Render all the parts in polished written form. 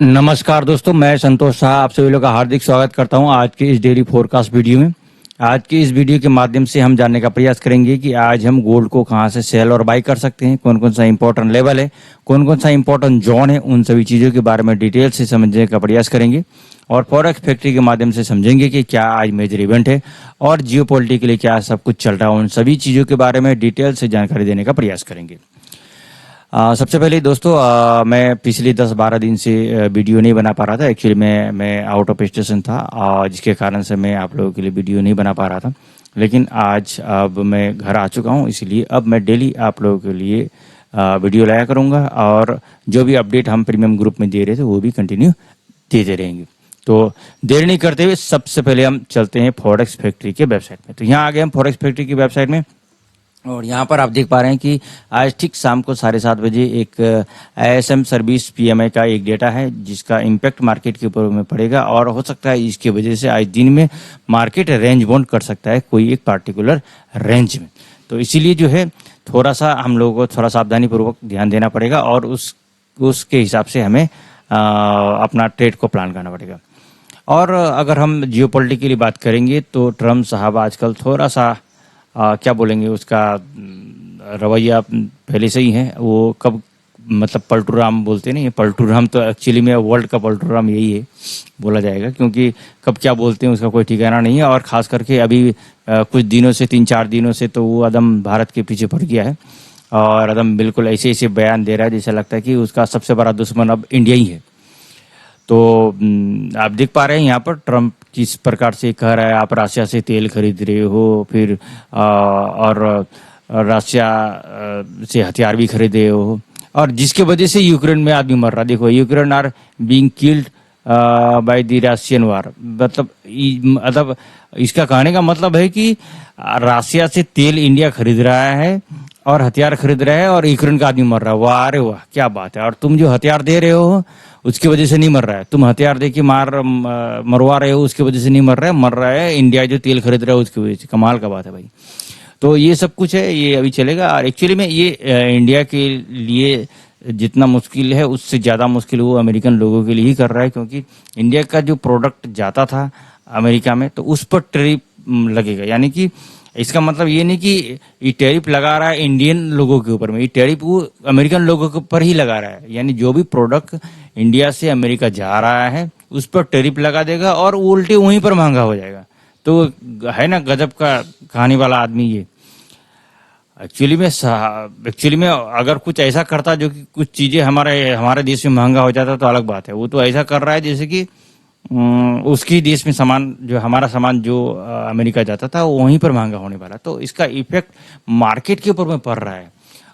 नमस्कार दोस्तों, मैं संतोष शाह आप सभी लोग का हार्दिक स्वागत करता हूं आज के इस डेली फोरकास्ट वीडियो में। आज की इस वीडियो के माध्यम से हम जानने का प्रयास करेंगे कि आज हम गोल्ड को कहां से सेल और बाई कर सकते हैं, कौन कौन सा इंपॉर्टेंट लेवल है, कौन कौन सा इंपॉर्टेंट जोन है, उन सभी चीज़ों के बारे में डिटेल से समझने का प्रयास करेंगे। और फॉरेक्स फैक्ट्री के माध्यम से समझेंगे कि क्या आज मेजर इवेंट है और जियो पॉलिटिकली क्या सब कुछ चल रहा है, उन सभी चीज़ों के बारे में डिटेल से जानकारी देने का प्रयास करेंगे। सबसे पहले दोस्तों, मैं पिछले 10-12 दिन से वीडियो नहीं बना पा रहा था। एक्चुअली मैं आउट ऑफ स्टेशन था, जिसके कारण से मैं आप लोगों के लिए वीडियो नहीं बना पा रहा था। लेकिन आज अब मैं घर आ चुका हूं, इसलिए अब मैं डेली आप लोगों के लिए वीडियो लाया करूंगा और जो भी अपडेट हम प्रीमियम ग्रुप में दे रहे थे वो भी कंटिन्यू देते रहेंगे। तो देर नहीं करते हुए सबसे पहले हम चलते हैं फॉरेक्स फैक्ट्री के वेबसाइट में। तो यहाँ आ गए हम फॉरेक्स फैक्ट्री की वेबसाइट में और यहाँ पर आप देख पा रहे हैं कि आज ठीक शाम को 7:30 बजे एक ISM सर्विस PMI का एक डेटा है जिसका इम्पैक्ट मार्केट के ऊपर में पड़ेगा और हो सकता है इसकी वजह से आज दिन में मार्केट रेंज बाउंड कर सकता है कोई एक पार्टिकुलर रेंज में। तो इसीलिए जो है थोड़ा सा हम लोगों को थोड़ा सावधानी पूर्वक ध्यान देना पड़ेगा और उसके हिसाब से हमें अपना ट्रेड को प्लान करना पड़ेगा। और अगर हम जियोपॉलिटिक्स की बात करेंगे तो ट्रम्प साहब आजकल थोड़ा सा क्या बोलेंगे, उसका रवैया पहले से ही है। वो कब मतलब पलटूराम बोलते नहीं, पलटूराम तो एक्चुअली में वर्ल्ड का पलटूराम यही है बोला जाएगा, क्योंकि कब क्या बोलते हैं उसका कोई ठिकाना नहीं है। और ख़ास करके अभी कुछ दिनों से 3-4 दिनों से तो वो एकदम भारत के पीछे पड़ गया है और एकदम बिल्कुल ऐसे ऐसे बयान दे रहा है जैसा लगता है कि उसका सबसे बड़ा दुश्मन अब इंडिया ही है। तो आप देख पा रहे हैं यहाँ पर ट्रम्प किस प्रकार से कह रहा है, आप रशिया से तेल खरीद रहे हो, फिर और रशिया से हथियार भी खरीद रहे हो, और जिसके वजह से यूक्रेन में आदमी मर रहा है। देखो, Ukraine are being killed by the Russian war. मतलब इसका कहने का मतलब है कि रशिया से तेल इंडिया खरीद रहा है और हथियार खरीद रहा है और यूक्रेन का आदमी मर रहा है। वाह, अरे वाह, क्या बात है। और तुम जो हथियार दे रहे हो उसकी वजह से नहीं मर रहा है, तुम हथियार दे के मरवा रहे हो उसकी वजह से नहीं मर रहा है इंडिया जो तेल खरीद रहा है उसकी वजह से। कमाल का बात है भाई। तो ये सब कुछ है, ये अभी चलेगा। और एक्चुअली में ये इंडिया के लिए जितना मुश्किल है उससे ज़्यादा मुश्किल वो अमेरिकन लोगों के लिए ही कर रहा है, क्योंकि इंडिया का जो प्रोडक्ट जाता था अमेरिका में तो उस पर टैरिफ लगेगा। यानी कि इसका मतलब ये नहीं कि ये टैरिफ लगा रहा है इंडियन लोगों के ऊपर में, ये टैरिफ वो अमेरिकन लोगों के ऊपर ही लगा रहा है। यानी जो भी प्रोडक्ट इंडिया से अमेरिका जा रहा है उस पर टैरिफ लगा देगा और उल्टे वहीं पर महंगा हो जाएगा। तो है ना गजब का कहानी वाला आदमी ये। एक्चुअली में अगर कुछ ऐसा करता जो कि कुछ चीजें हमारे देश में महंगा हो जाता तो अलग बात है। वो तो ऐसा कर रहा है जैसे कि उसकी देश में सामान जो हमारा सामान जो अमेरिका जाता था वो वहीं पर महंगा होने वाला। तो इसका इफेक्ट मार्केट के ऊपर में पड़ रहा है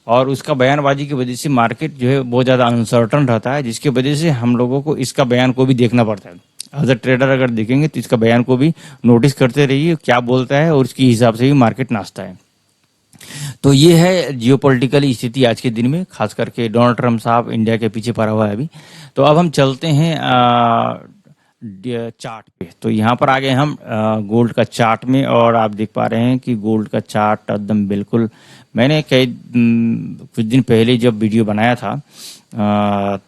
और उसका बयानबाजी की वजह से मार्केट जो है बहुत ज़्यादा अनसर्टन रहता है, जिसकी वजह से हम लोगों को इसका बयान को भी देखना पड़ता है। एज अ ट्रेडर अगर देखेंगे तो इसका बयान को भी नोटिस करते रहिए क्या बोलता है और उसके हिसाब से भी मार्केट नाचता है। तो ये है जियोपॉलिटिकल स्थिति आज के दिन में, खास करके डोनाल्ड ट्रम्प साहब इंडिया के पीछे पड़ा हुआ है अभी। तो अब हम चलते हैं चार्ट पे। तो यहाँ पर आ गए हम गोल्ड का चार्ट में और आप देख पा रहे हैं कि गोल्ड का चार्ट एकदम बिल्कुल, मैंने कुछ दिन पहले जब वीडियो बनाया था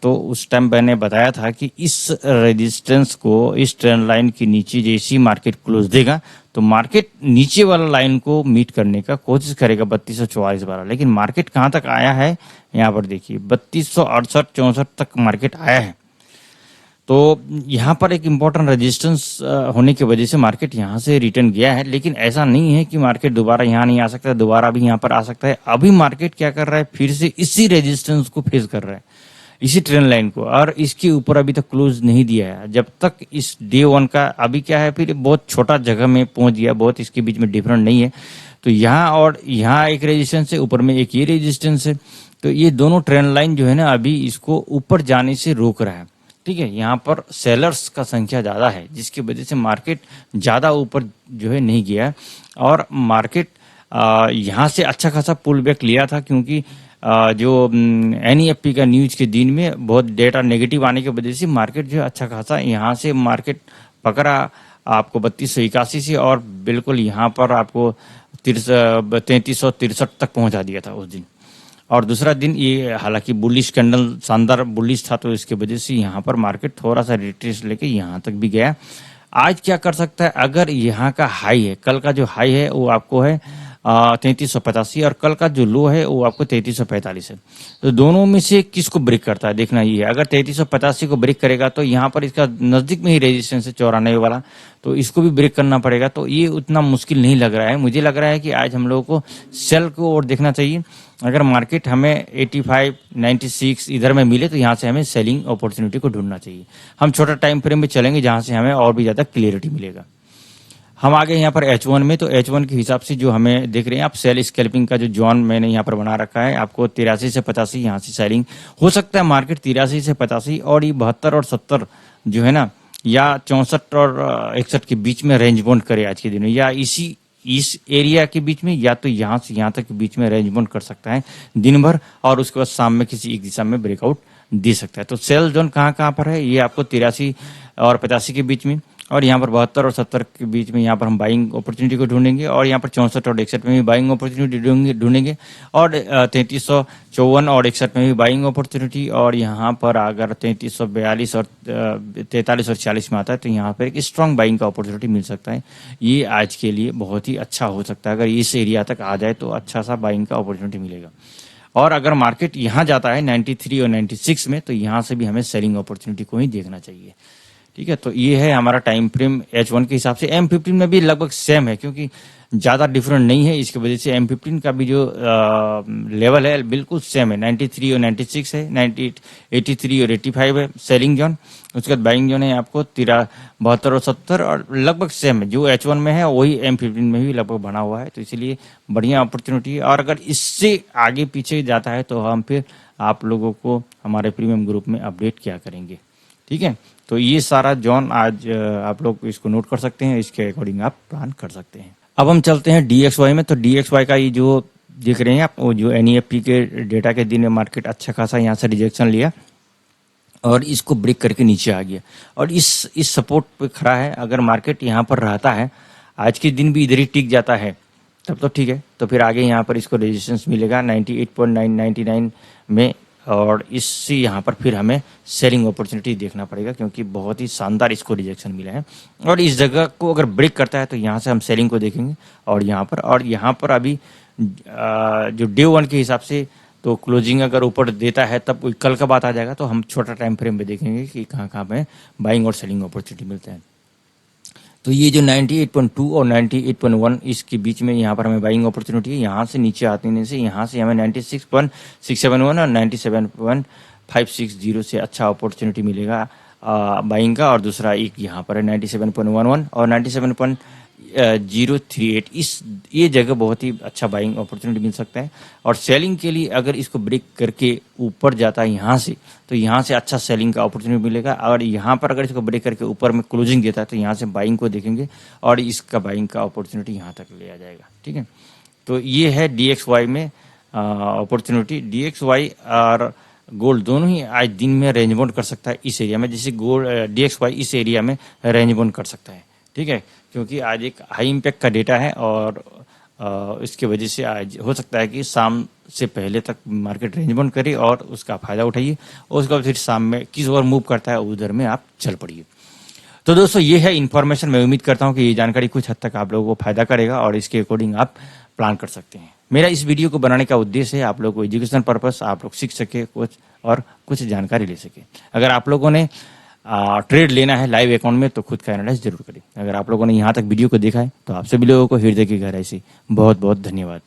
तो उस टाइम मैंने बताया था कि इस रेजिस्टेंस को, इस ट्रेंड लाइन के नीचे जैसी मार्केट क्लोज देगा तो मार्केट नीचे वाला लाइन को मीट करने का कोशिश करेगा 3244 लेकिन मार्केट कहाँ तक आया है यहाँ पर देखिए 3268-64 तक मार्केट आया है। तो यहाँ पर एक इम्पोर्टेंट रेजिस्टेंस होने की वजह से मार्केट यहाँ से रिटर्न गया है, लेकिन ऐसा नहीं है कि मार्केट दोबारा यहाँ नहीं आ सकता, दोबारा भी यहाँ पर आ सकता है। अभी मार्केट क्या कर रहा है, फिर से इसी रेजिस्टेंस को फेस कर रहा है, इसी ट्रेंड लाइन को, और इसके ऊपर अभी तक क्लोज नहीं दिया है। जब तक इस डे 1 का अभी क्या है, फिर बहुत छोटा जगह में पहुंच गया, बहुत इसके बीच में डिफरेंट नहीं है। तो यहाँ और यहाँ एक रेजिस्टेंस है, ऊपर में एक ये रेजिस्टेंस है। तो ये दोनों ट्रेंड लाइन जो है ना अभी इसको ऊपर जाने से रोक रहा है। ठीक है, यहाँ पर सेलर्स का संख्या ज़्यादा है जिसकी वजह से मार्केट ज़्यादा ऊपर जो है नहीं गया और मार्केट यहाँ से अच्छा खासा पुल बैक लिया था, क्योंकि जो NEFT का न्यूज के दिन में बहुत डेटा नेगेटिव आने की वजह से मार्केट जो है अच्छा खासा यहाँ से मार्केट पकड़ा आपको 3281 से और बिल्कुल यहाँ पर आपको 3363 तक पहुँचा दिया था उस दिन। और दूसरा दिन ये हालांकि बुलिश कैंडल शानदार बुलिश था, तो इसके वजह से यहाँ पर मार्केट थोड़ा सा रिट्रेस लेके यहाँ तक भी गया। आज क्या कर सकता है, अगर यहाँ का हाई है, कल का जो हाई है वो आपको है 3385 और कल का जो लो है वो आपको 3345 है। तो दोनों में से किसको ब्रेक करता है देखना ये है। अगर 3385 को ब्रेक करेगा तो यहाँ पर इसका नजदीक में ही रेजिस्टेंस है 94 वाला, तो इसको भी ब्रेक करना पड़ेगा। तो ये उतना मुश्किल नहीं लग रहा है, मुझे लग रहा है कि आज हम लोगों को सेल को और देखना चाहिए। अगर मार्केट हमें 85, 96 इधर में मिले तो यहाँ से हमें सेलिंग अपॉर्चुनिटी को ढूंढना चाहिए। हम छोटा टाइम फ्रेम में चलेंगे जहाँ से हमें और भी ज़्यादा क्लियरिटी मिलेगा। हम आगे यहाँ पर H1 में, तो H1 के हिसाब से जो हमें देख रहे हैं आप, सेल स्कैल्पिंग का जो जोन मैंने यहाँ पर बना रखा है आपको 83 से 85 यहाँ से सेलिंग हो सकता है। मार्केट 83 से 85 और ये 72 और 70 जो है ना, या 64 और 61 के बीच में रेंज बाउंड करे आज के दिन में, या इस एरिया के बीच में, या तो यहाँ से यहाँ तक के बीच में रेंज बाउंड कर सकता है दिन भर, और उसके बाद शाम में किसी एक दिशा में ब्रेकआउट दे सकता है। तो सेल जोन कहाँ कहाँ पर है, ये आपको 83 और 85 के बीच में, और यहाँ पर 72 और 70 के बीच में यहाँ पर हम बाइंग अपॉर्चुनिटी को ढूंढेंगे, और यहाँ पर 64 और 61 में भी बाइंग अपॉर्चुनिटी ढूंढेंगे, और 3354 और 61 में भी बाइंग अपॉर्चुनिटी, और यहाँ पर अगर 3342 और 43 और 40 में आता है तो यहाँ पर एक स्ट्रांग बाइंग का अपॉर्चुनिटी मिल सकता है। ये आज के लिए बहुत ही अच्छा हो सकता है, अगर इस एरिया तक आ जाए तो अच्छा सा बाइंग का अपॉर्चुनिटी मिलेगा। और अगर मार्केट यहाँ जाता है 93 और 96 में, तो यहाँ से भी हमें सेलिंग अपॉर्चुनिटी को ही देखना चाहिए। ठीक है, तो ये है हमारा टाइम फ्रेम H1 के हिसाब से। M15 में भी लगभग सेम है, क्योंकि ज़्यादा डिफरेंट नहीं है, इसकी वजह से M15 का भी जो लेवल है बिल्कुल सेम है। 93 और 96 है, 83 और 85 है सेलिंग जोन। उसके बाद बाइंग जोन है आपको 72 और 70, और लगभग सेम है जो H1 में है वही M15 में भी लगभग बना हुआ है। तो इसीलिए बढ़िया अपॉर्चुनिटी है, और अगर इससे आगे पीछे जाता है तो हम फिर आप लोगों को हमारे प्रीमियम ग्रुप में अपडेट क्या करेंगे। ठीक है, तो ये सारा जोन आज आप लोग इसको नोट कर सकते हैं, इसके अकॉर्डिंग आप प्लान कर सकते हैं। अब हम चलते हैं DXY में। तो DXY का ये जो देख रहे हैं आप, वो जो NEFT के डेटा के दिन में मार्केट अच्छा खासा यहाँ से रिजेक्शन लिया और इसको ब्रेक करके नीचे आ गया, और इस सपोर्ट पे खड़ा है। अगर मार्केट यहाँ पर रहता है, आज के दिन भी इधर ही टिक जाता है, तब तो ठीक है। तो फिर आगे यहाँ पर इसको रेजिस्टेंस मिलेगा 98.999 में, और इससे यहाँ पर फिर हमें सेलिंग अपॉर्चुनिटी देखना पड़ेगा, क्योंकि बहुत ही शानदार इसको रिजेक्शन मिला है। और इस जगह को अगर ब्रेक करता है तो यहाँ से हम सेलिंग को देखेंगे, और यहाँ पर अभी जो डे 1 के हिसाब से तो क्लोजिंग अगर ऊपर देता है तब कोई कल का बात आ जाएगा, तो हम छोटा टाइम फ्रेम में देखेंगे कि कहाँ कहाँ पे बाइंग और सेलिंग अपॉर्चुनिटी मिलते हैं। तो ये जो 98.2 और 98.1 इसके बीच में यहाँ पर हमें बाइंग अपॉर्चुनिटी है। यहाँ से नीचे आने से यहाँ से हमें 96.671 और 97.560 से अच्छा अपॉर्चुनिटी मिलेगा बाइंग का। और दूसरा एक यहाँ पर है 97.11 और 97.038, ये जगह बहुत ही अच्छा बाइंग अपॉर्चुनिटी मिल सकता है। और सेलिंग के लिए अगर इसको ब्रेक करके ऊपर जाता है यहाँ से, तो यहाँ से अच्छा सेलिंग का अपॉर्चुनिटी मिलेगा। और यहाँ पर अगर इसको ब्रेक करके ऊपर में क्लोजिंग देता है तो यहाँ से बाइंग को देखेंगे, और इसका बाइंग का अपॉर्चुनिटी यहाँ तक ले आ जाएगा। ठीक है, तो ये है DXY में अपॉर्चुनिटी। DXY और गोल्ड दोनों ही आज दिन में रेंज बाउंड कर सकता है इस एरिया में, जैसे गोल्ड DXY इस एरिया में रेंज बाउंड कर सकता है। ठीक है, क्योंकि आज एक हाई इम्पैक्ट का डेटा है, और इसके वजह से आज हो सकता है कि शाम से पहले तक मार्केट रेंज बाउंड करे और उसका फायदा उठाइए, और उसके बाद फिर शाम में किस ओर मूव करता है उधर में आप चल पड़िए। तो दोस्तों ये है इन्फॉर्मेशन। मैं उम्मीद करता हूँ कि ये जानकारी कुछ हद तक आप लोगों को फायदा करेगा, और इसके अकॉर्डिंग आप प्लान कर सकते हैं। मेरा इस वीडियो को बनाने का उद्देश्य है आप लोगों को एजुकेशन पर्पस, आप लोग सीख सके कुछ और कुछ जानकारी ले सके। अगर आप लोगों ने ट्रेड लेना है लाइव अकाउंट में तो खुद का एनालाइज जरूर करें। अगर आप लोगों ने यहाँ तक वीडियो को देखा है तो आप सभी लोगों को हृदय की गहराई से बहुत बहुत धन्यवाद।